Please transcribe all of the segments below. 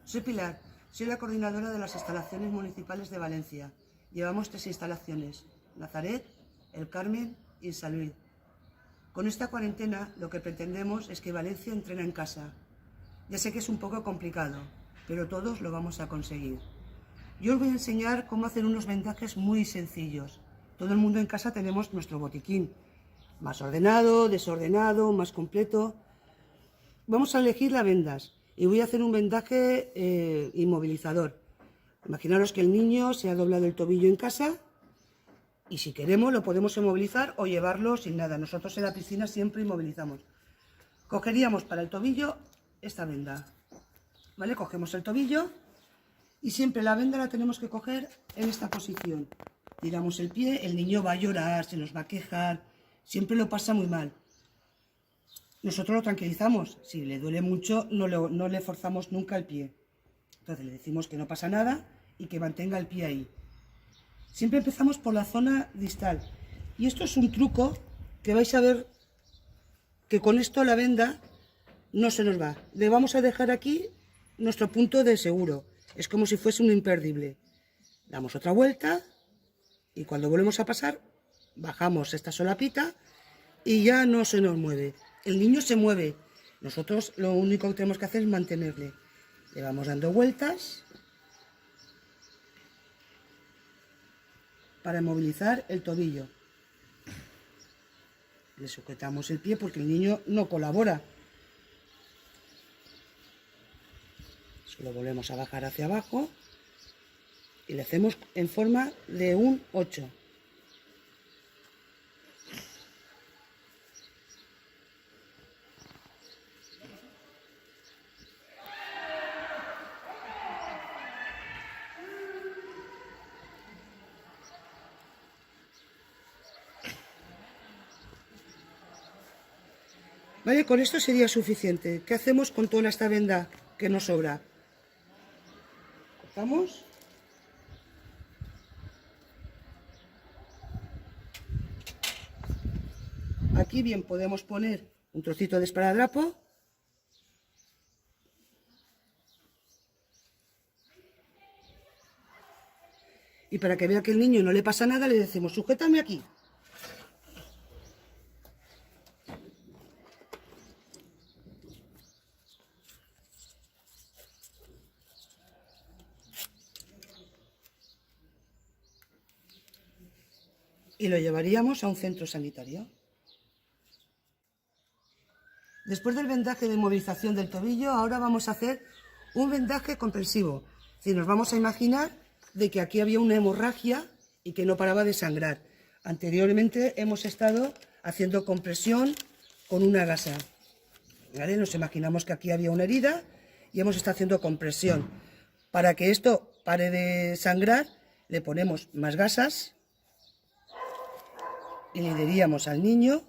Soy Pilar, soy la coordinadora de las instalaciones municipales de Valencia. Llevamos 3 instalaciones, Nazaret, El Carmen y San Luis. Con esta cuarentena lo que pretendemos es que Valencia entrene en casa. Ya sé que es un poco complicado, pero todos lo vamos a conseguir. Yo os voy a enseñar cómo hacer unos vendajes muy sencillos. Todo el mundo en casa tenemos nuestro botiquín, más ordenado, desordenado, más completo. Vamos a elegir las vendas y voy a hacer un vendaje inmovilizador. Imaginaros que el niño se ha doblado el tobillo en casa y si queremos lo podemos inmovilizar o llevarlo sin nada. Nosotros en la piscina siempre inmovilizamos. Cogeríamos para el tobillo esta venda, ¿vale? Cogemos el tobillo y siempre la venda la tenemos que coger en esta posición. Tiramos el pie, el niño va a llorar, se nos va a quejar, siempre lo pasa muy mal. Nosotros lo tranquilizamos, si le duele mucho no le forzamos nunca el pie. Entonces le decimos que no pasa nada y que mantenga el pie ahí. Siempre empezamos por la zona distal. Y esto es un truco que vais a ver que con esto la venda no se nos va. Le vamos a dejar aquí nuestro punto de seguro. Es como si fuese un imperdible. Damos otra vuelta y cuando volvemos a pasar, bajamos esta solapita y ya no se nos mueve. El niño se mueve. Nosotros lo único que tenemos que hacer es mantenerle. Le vamos dando vueltas para movilizar el tobillo. Le sujetamos el pie porque el niño no colabora. Lo volvemos a bajar hacia abajo y le hacemos en forma de un 8. Vale, con esto sería suficiente. ¿Qué hacemos con toda esta venda que nos sobra? Cortamos. Aquí bien podemos poner un trocito de esparadrapo. Y para que vea que el niño no le pasa nada, le decimos, sujétame aquí. Y lo llevaríamos a un centro sanitario. Después del vendaje de movilización del tobillo, ahora vamos a hacer un vendaje comprensivo. Es decir, nos vamos a imaginar de que aquí había una hemorragia y que no paraba de sangrar. Anteriormente hemos estado haciendo compresión con una gasa. ¿Vale? Nos imaginamos que aquí había una herida y hemos estado haciendo compresión. Para que esto pare de sangrar, le ponemos más gasas y le diríamos al niño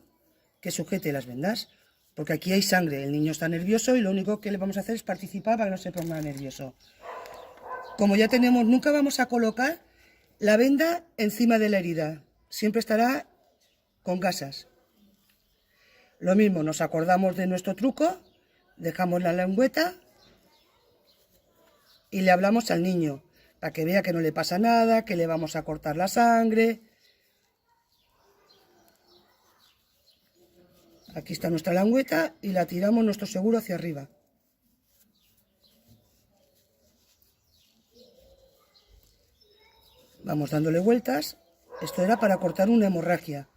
que sujete las vendas. Porque aquí hay sangre, el niño está nervioso y lo único que le vamos a hacer es participar para que no se ponga nervioso. Como ya tenemos, nunca vamos a colocar la venda encima de la herida, siempre estará con gasas. Lo mismo, nos acordamos de nuestro truco, dejamos la lengüeta y le hablamos al niño, para que vea que no le pasa nada, que le vamos a cortar la sangre. Aquí está nuestra lengüeta y la tiramos nuestro seguro hacia arriba. Vamos dándole vueltas. Esto era para cortar una hemorragia,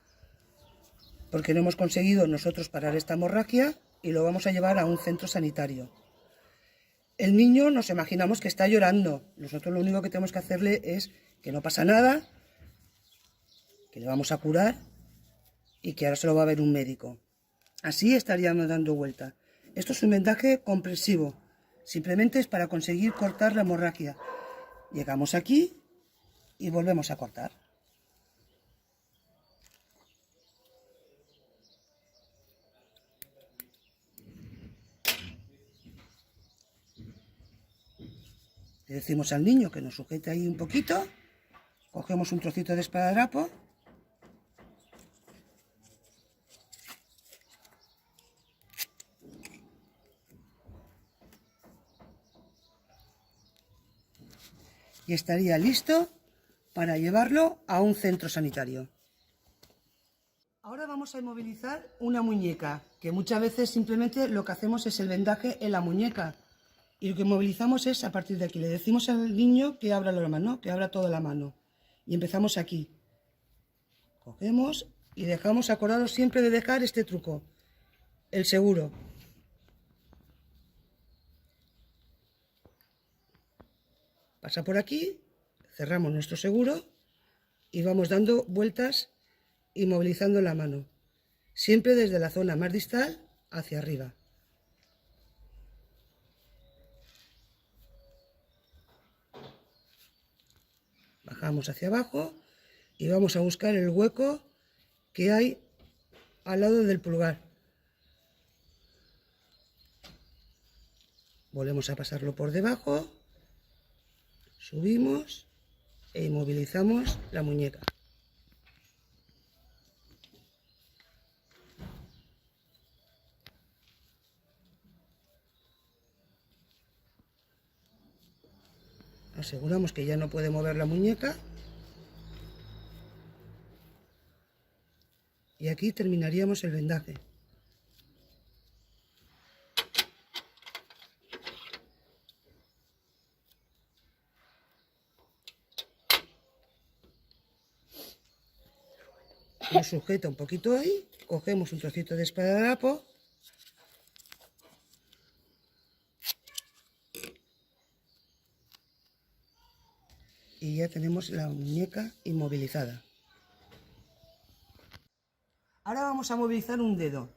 porque no hemos conseguido nosotros parar esta hemorragia y lo vamos a llevar a un centro sanitario. El niño nos imaginamos que está llorando. Nosotros lo único que tenemos que hacerle es que no pasa nada, que le vamos a curar y que ahora se lo va a ver un médico. Así estaríamos dando vuelta. Esto es un vendaje compresivo. Simplemente es para conseguir cortar la hemorragia. Llegamos aquí y volvemos a cortar. Le decimos al niño que nos sujete ahí un poquito. Cogemos un trocito de esparadrapo. y estaría listo para llevarlo a un centro sanitario. Ahora vamos a inmovilizar una muñeca, que muchas veces simplemente lo que hacemos es el vendaje en la muñeca. Y lo que inmovilizamos es a partir de aquí. Le decimos al niño que abra la mano, que abra toda la mano. Y empezamos aquí. Cogemos y dejamos, acordaros siempre de dejar este truco, el seguro. Pasa por aquí, cerramos nuestro seguro y vamos dando vueltas inmovilizando la mano, siempre desde la zona más distal hacia arriba. Bajamos hacia abajo y vamos a buscar el hueco que hay al lado del pulgar. Volvemos a pasarlo por debajo, subimos e inmovilizamos la muñeca. Aseguramos que ya no puede mover la muñeca. Y aquí terminaríamos el vendaje. Nos sujeta un poquito ahí, cogemos un trocito de esparadrapo y ya tenemos la muñeca inmovilizada. Ahora vamos a movilizar un dedo.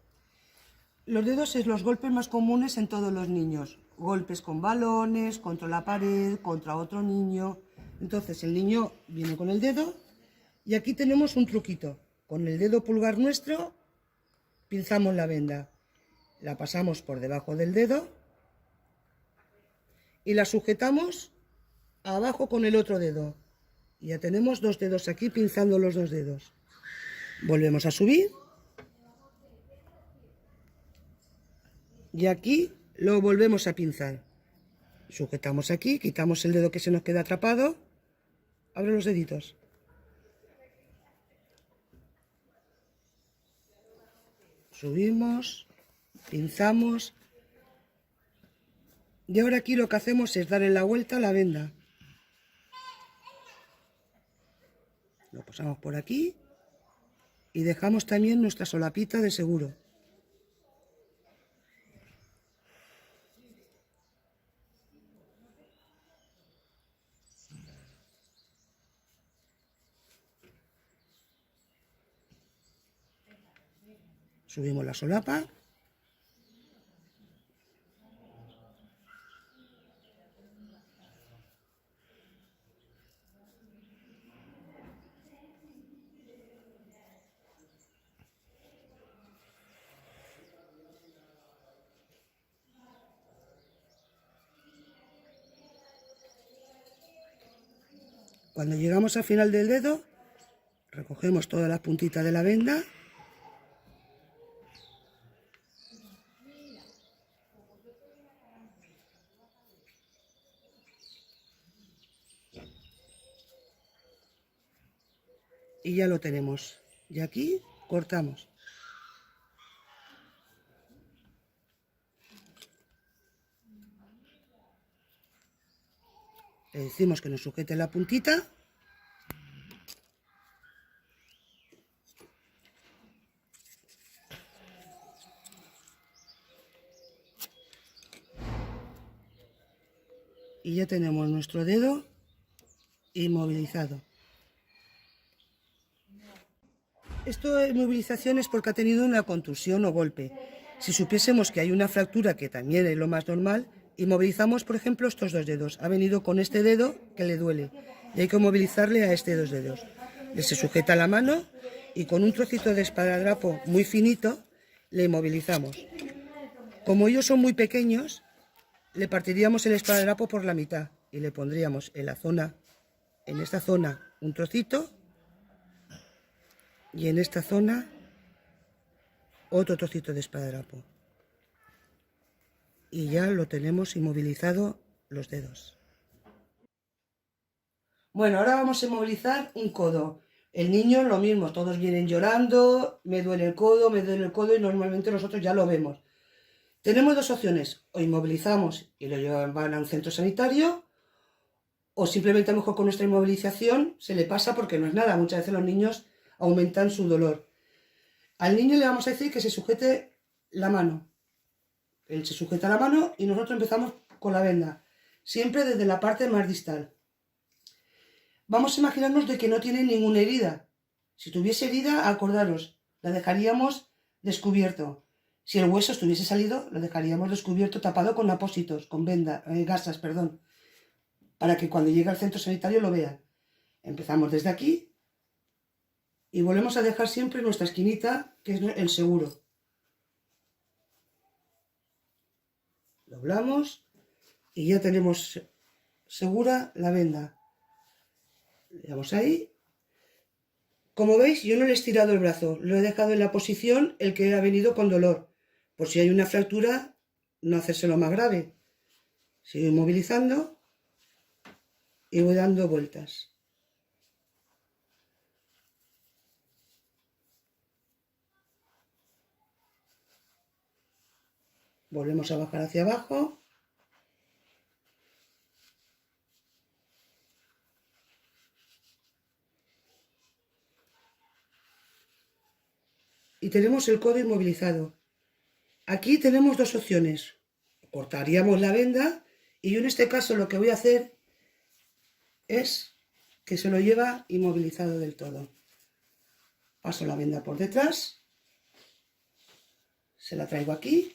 Los dedos son los golpes más comunes en todos los niños. Golpes con balones, contra la pared, contra otro niño. Entonces el niño viene con el dedo y aquí tenemos un truquito. Con el dedo pulgar nuestro pinzamos la venda. La pasamos por debajo del dedo y la sujetamos abajo con el otro dedo. Y ya tenemos dos dedos aquí pinzando los dos dedos. Volvemos a subir. Y aquí lo volvemos a pinzar. Sujetamos aquí, quitamos el dedo que se nos queda atrapado. Abre los deditos. Subimos, pinzamos. Y ahora aquí lo que hacemos es darle la vuelta a la venda. Lo pasamos por aquí y dejamos también nuestra solapita de seguro. Subimos la solapa. Cuando llegamos al final del dedo, recogemos toda la puntita de la venda. Y ya lo tenemos. Y aquí cortamos. Le decimos que nos sujete la puntita. Y ya tenemos nuestro dedo inmovilizado. Esto de inmovilización es porque ha tenido una contusión o golpe. Si supiésemos que hay una fractura, que también es lo más normal, inmovilizamos, por ejemplo, estos dos dedos. Ha venido con este dedo que le duele y hay que movilizarle a este dos dedos. Le se sujeta la mano y con un trocito de esparadrapo muy finito le inmovilizamos. Como ellos son muy pequeños, le partiríamos el esparadrapo por la mitad y le pondríamos en esta zona un trocito y en esta zona otro trocito de esparadrapo. Y ya lo tenemos inmovilizado los dedos. Bueno, ahora vamos a inmovilizar un codo. El niño lo mismo, todos vienen llorando, me duele el codo y normalmente nosotros ya lo vemos. Tenemos dos opciones, o inmovilizamos y lo llevan a un centro sanitario, o simplemente a lo mejor con nuestra inmovilización se le pasa porque no es nada. Muchas veces los niños aumentan su dolor. Al niño le vamos a decir que se sujete la mano. Él se sujeta la mano y nosotros empezamos con la venda, siempre desde la parte más distal. Vamos a imaginarnos de que no tiene ninguna herida. Si tuviese herida, acordaros, la dejaríamos descubierto. Si el hueso estuviese salido, lo dejaríamos descubierto, tapado con apósitos, con gasas, perdón, para que cuando llegue al centro sanitario lo vean. Empezamos desde aquí y volvemos a dejar siempre nuestra esquinita, que es el seguro. Doblamos y ya tenemos segura la venda. Le damos ahí. Como veis, yo no le he estirado el brazo, lo he dejado en la posición el que ha venido con dolor. Por si hay una fractura, no hacérselo más grave. Sigo inmovilizando y voy dando vueltas. Volvemos a bajar hacia abajo. Y tenemos el codo inmovilizado. Aquí tenemos dos opciones. Cortaríamos la venda y yo en este caso lo que voy a hacer es que se lo lleva inmovilizado del todo. Paso la venda por detrás, se la traigo aquí.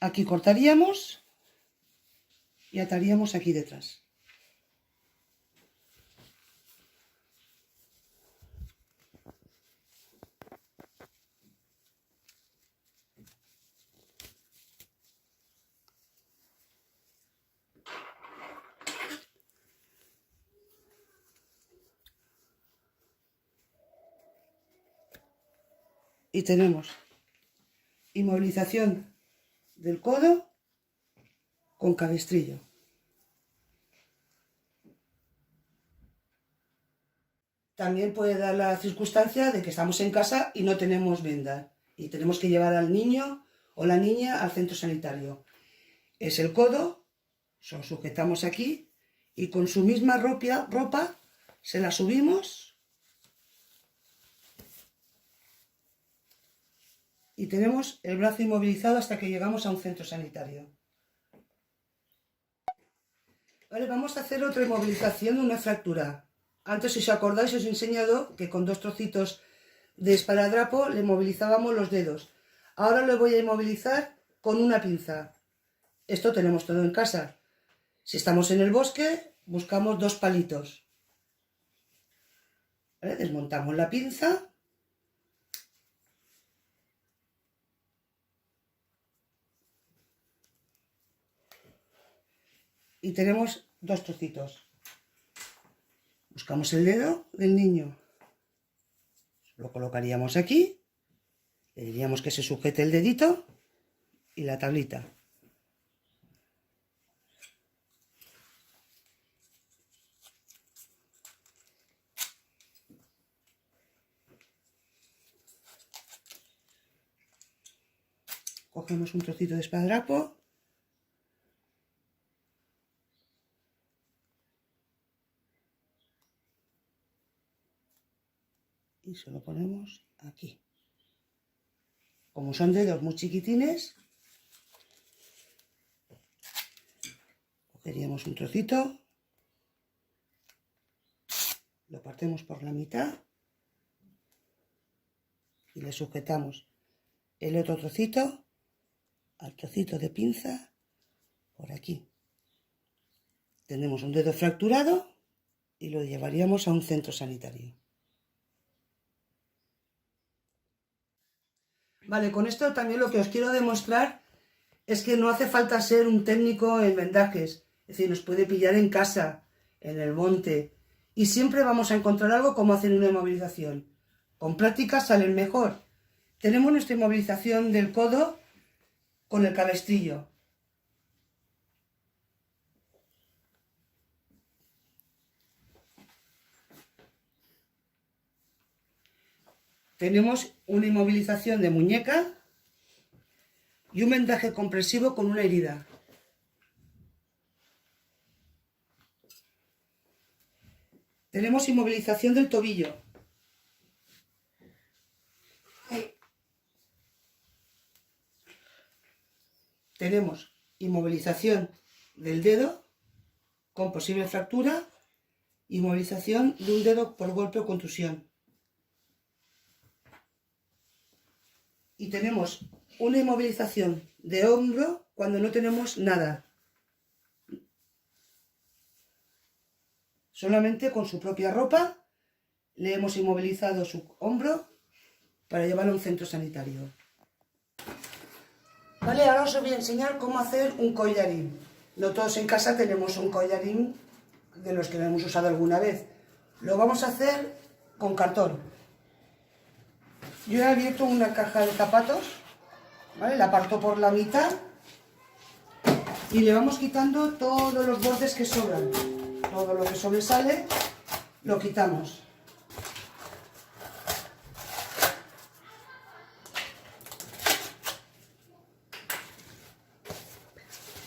Aquí cortaríamos y ataríamos aquí detrás. Y tenemos inmovilización del codo con cabestrillo. También puede dar la circunstancia de que estamos en casa y no tenemos venda y tenemos que llevar al niño o la niña al centro sanitario. Es el codo, lo sujetamos aquí y con su misma ropa se la subimos y tenemos el brazo inmovilizado hasta que llegamos a un centro sanitario. Vale, vamos a hacer otra inmovilización de una fractura. Antes, si os acordáis, os he enseñado que con dos trocitos de esparadrapo le movilizábamos los dedos. Ahora lo voy a inmovilizar con una pinza. Esto tenemos todo en casa. Si estamos en el bosque, buscamos dos palitos. ¿Vale? Desmontamos la pinza. Y tenemos dos trocitos. Buscamos el dedo del niño. Lo colocaríamos aquí. Le diríamos que se sujete el dedito y la tablita. Cogemos un trocito de esparadrapo. Y se lo ponemos aquí. Como son dedos muy chiquitines, cogeríamos un trocito, lo partimos por la mitad y le sujetamos el otro trocito al trocito de pinza por aquí. Tenemos un dedo fracturado y lo llevaríamos a un centro sanitario. Vale, con esto también lo que os quiero demostrar es que no hace falta ser un técnico en vendajes. Es decir, nos puede pillar en casa, en el monte, y siempre vamos a encontrar algo como hacer una inmovilización. Con práctica salen mejor. Tenemos nuestra inmovilización del codo con el cabestrillo. Tenemos una inmovilización de muñeca y un vendaje compresivo con una herida. Tenemos inmovilización del tobillo. Tenemos inmovilización del dedo con posible fractura, inmovilización de un dedo por golpe o contusión. Y tenemos una inmovilización de hombro cuando no tenemos nada. Solamente con su propia ropa le hemos inmovilizado su hombro para llevarlo a un centro sanitario. Vale, ahora os voy a enseñar cómo hacer un collarín. No todos en casa tenemos un collarín de los que lo hemos usado alguna vez. Lo vamos a hacer con cartón. Yo he abierto una caja de zapatos, ¿vale? La parto por la mitad y le vamos quitando todos los bordes que sobran. Todo lo que sobresale lo quitamos.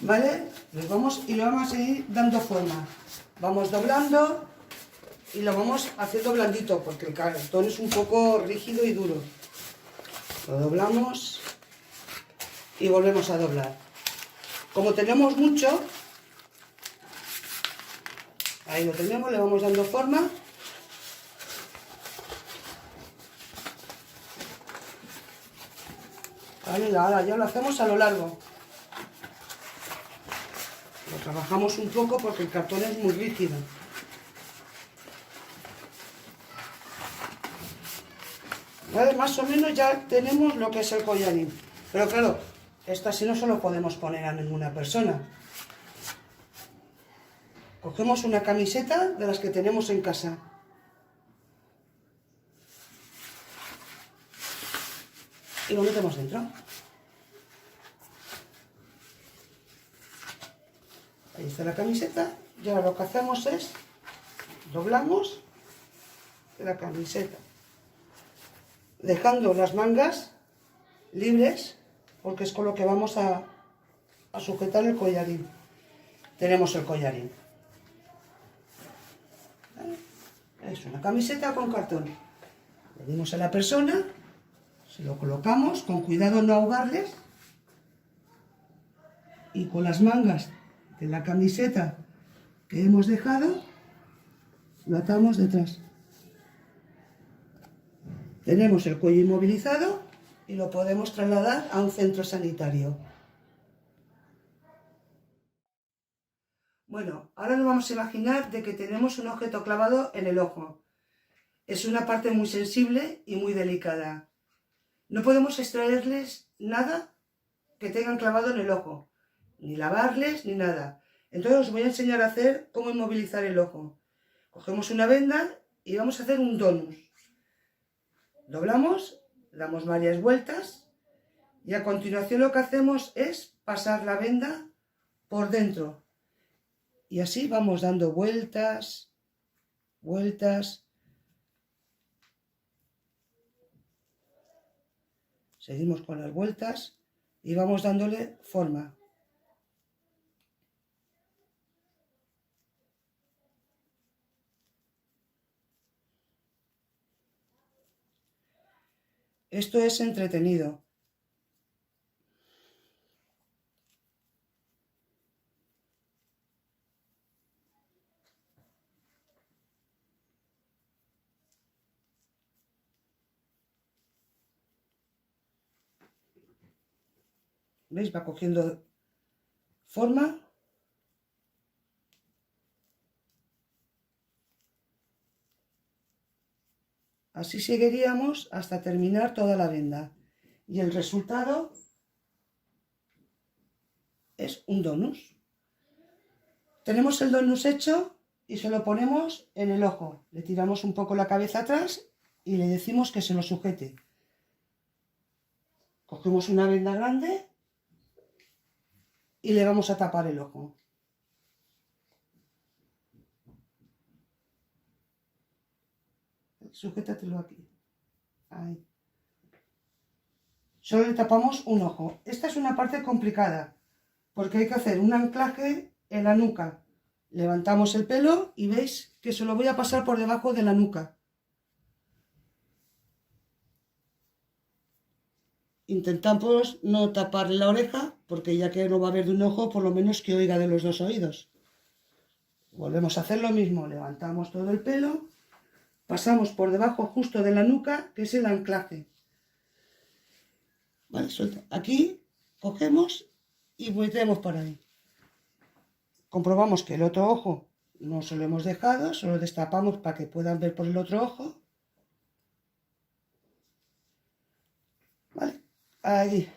¿Vale? Le vamos a ir dando forma. Vamos doblando y lo vamos haciendo blandito porque el cartón es un poco rígido y duro. Lo doblamos y volvemos a doblar. Como tenemos mucho, ahí lo tenemos, le vamos dando forma. Vale, ahora ya lo hacemos a lo largo. Lo trabajamos un poco porque el cartón es muy rígido. ¿Vale? Más o menos ya tenemos lo que es el collarín. Pero claro, esto así no se lo podemos poner a ninguna persona. Cogemos una camiseta de las que tenemos en casa. Y lo metemos dentro. Ahí está la camiseta. Y ahora lo que hacemos es doblamos la camiseta, dejando las mangas libres, porque es con lo que vamos a sujetar el collarín. Tenemos el collarín. ¿Vale? Es una camiseta con cartón. Le dimos a la persona, se lo colocamos, con cuidado no ahogarles, y con las mangas de la camiseta que hemos dejado, lo atamos detrás. Tenemos el cuello inmovilizado y lo podemos trasladar a un centro sanitario. Bueno, ahora nos vamos a imaginar de que tenemos un objeto clavado en el ojo. Es una parte muy sensible y muy delicada. No podemos extraerles nada que tengan clavado en el ojo, ni lavarles ni nada. Entonces os voy a enseñar a hacer cómo inmovilizar el ojo. Cogemos una venda y vamos a hacer un donus. Doblamos, damos varias vueltas y a continuación lo que hacemos es pasar la venda por dentro. Y así vamos dando vueltas, vueltas. Seguimos con las vueltas y vamos dándole forma. Esto es entretenido. ¿Veis? Va cogiendo forma. Así seguiríamos hasta terminar toda la venda. Y el resultado es un donus. Tenemos el donus hecho y se lo ponemos en el ojo. Le tiramos un poco la cabeza atrás y le decimos que se lo sujete. Cogemos una venda grande y le vamos a tapar el ojo. Sujétatelo aquí. Ahí. Solo le tapamos un ojo. Esta es una parte complicada porque hay que hacer un anclaje en la nuca. Levantamos el pelo y veis que se lo voy a pasar por debajo de la nuca. Intentamos no taparle la oreja porque ya que no va a ver de un ojo, por lo menos que oiga de los dos oídos. Volvemos a hacer lo mismo. Levantamos todo el pelo, pasamos por debajo justo de la nuca, que es el anclaje. Vale, suelta. Aquí cogemos y metemos por ahí. Comprobamos que el otro ojo no se lo hemos dejado, solo destapamos para que puedan ver por el otro ojo. Vale, ahí.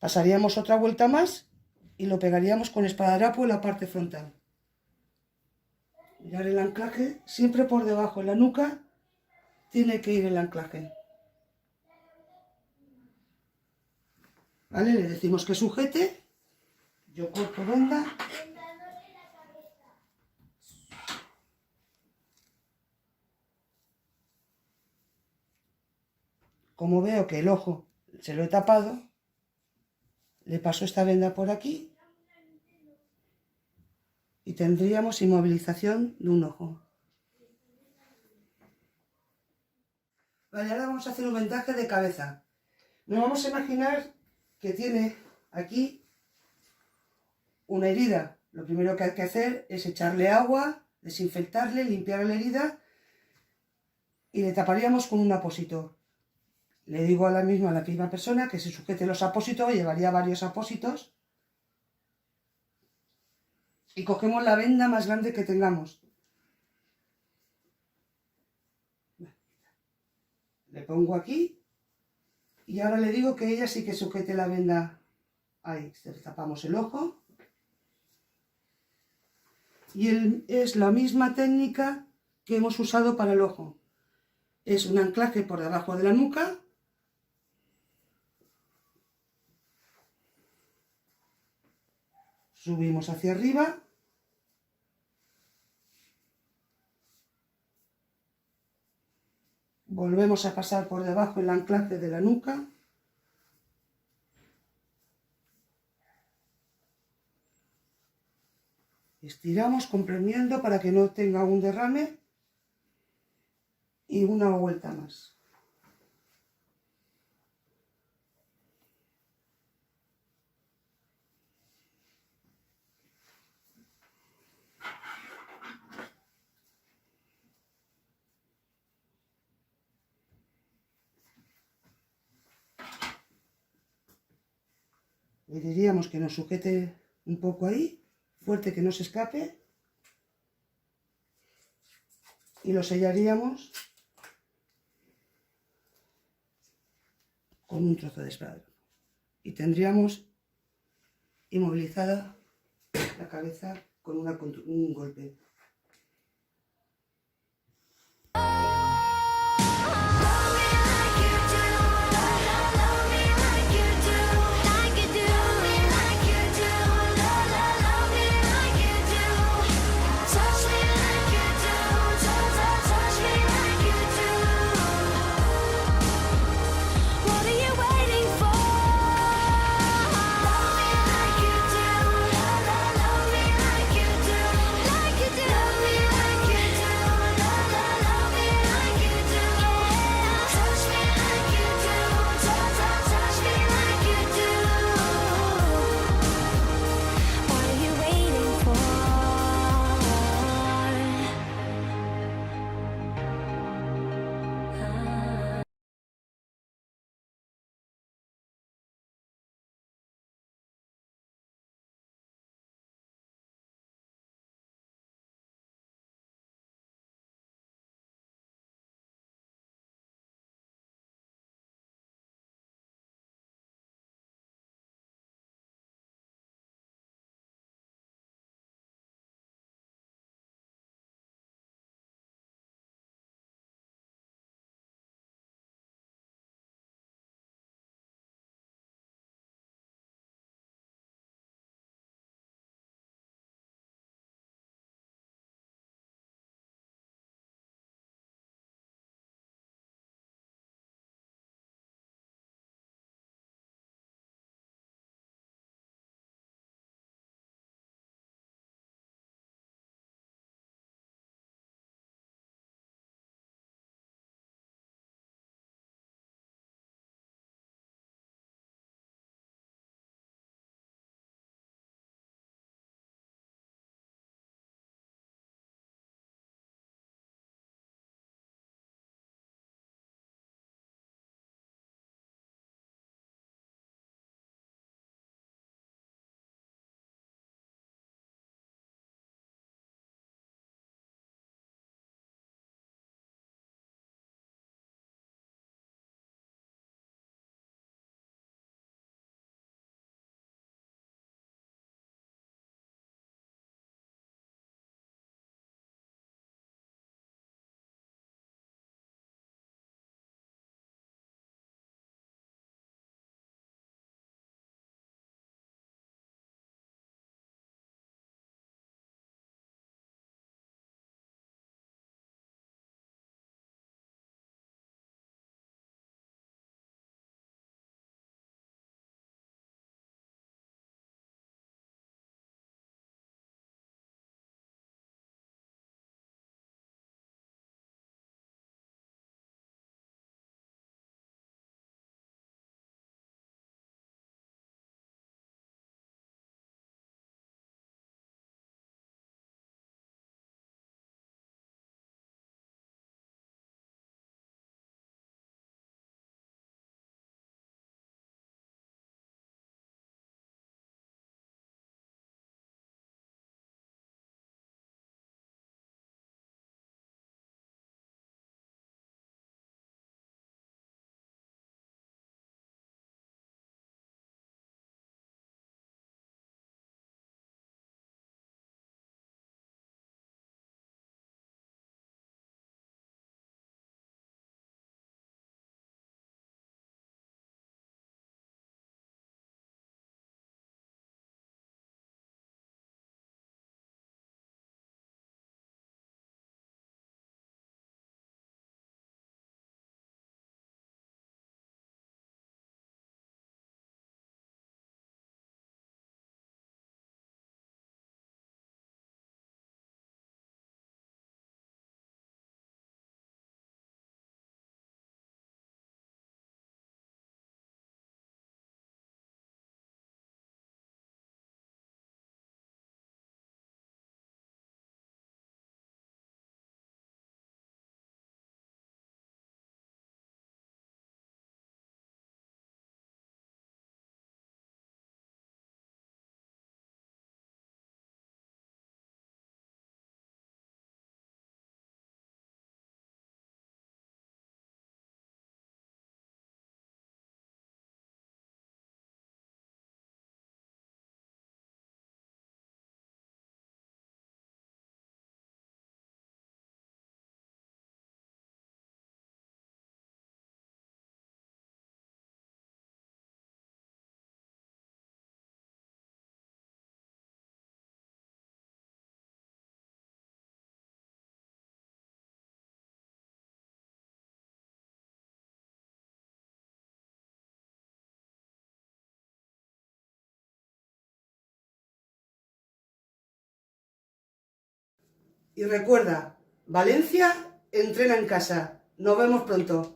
Pasaríamos otra vuelta más y lo pegaríamos con esparadrapo en la parte frontal. Mirar el anclaje, siempre por debajo en la nuca tiene que ir el anclaje. Vale, le decimos que sujete. Yo corto venda. Como veo que el ojo se lo he tapado, le paso esta venda por aquí y tendríamos inmovilización de un ojo. Vale, ahora vamos a hacer un vendaje de cabeza. Nos vamos a imaginar que tiene aquí una herida. Lo primero que hay que hacer es echarle agua, desinfectarle, limpiar la herida y le taparíamos con un apósito. Le digo a la misma persona que se sujete los apósitos, llevaría varios apósitos y cogemos la venda más grande que tengamos. Le pongo aquí y ahora le digo que ella sí que sujete la venda. Ahí, tapamos el ojo. Y es la misma técnica que hemos usado para el ojo. Es un anclaje por debajo de la nuca. Subimos hacia arriba. Volvemos a pasar por debajo el anclaje de la nuca. Estiramos comprimiendo para que no tenga un derrame y una vuelta más. Le diríamos que nos sujete un poco ahí, fuerte, que no se escape, y lo sellaríamos con un trozo de esparadrapo y tendríamos inmovilizada la cabeza con un golpe. Like you do. Y recuerda, Valencia entrena en casa. Nos vemos pronto.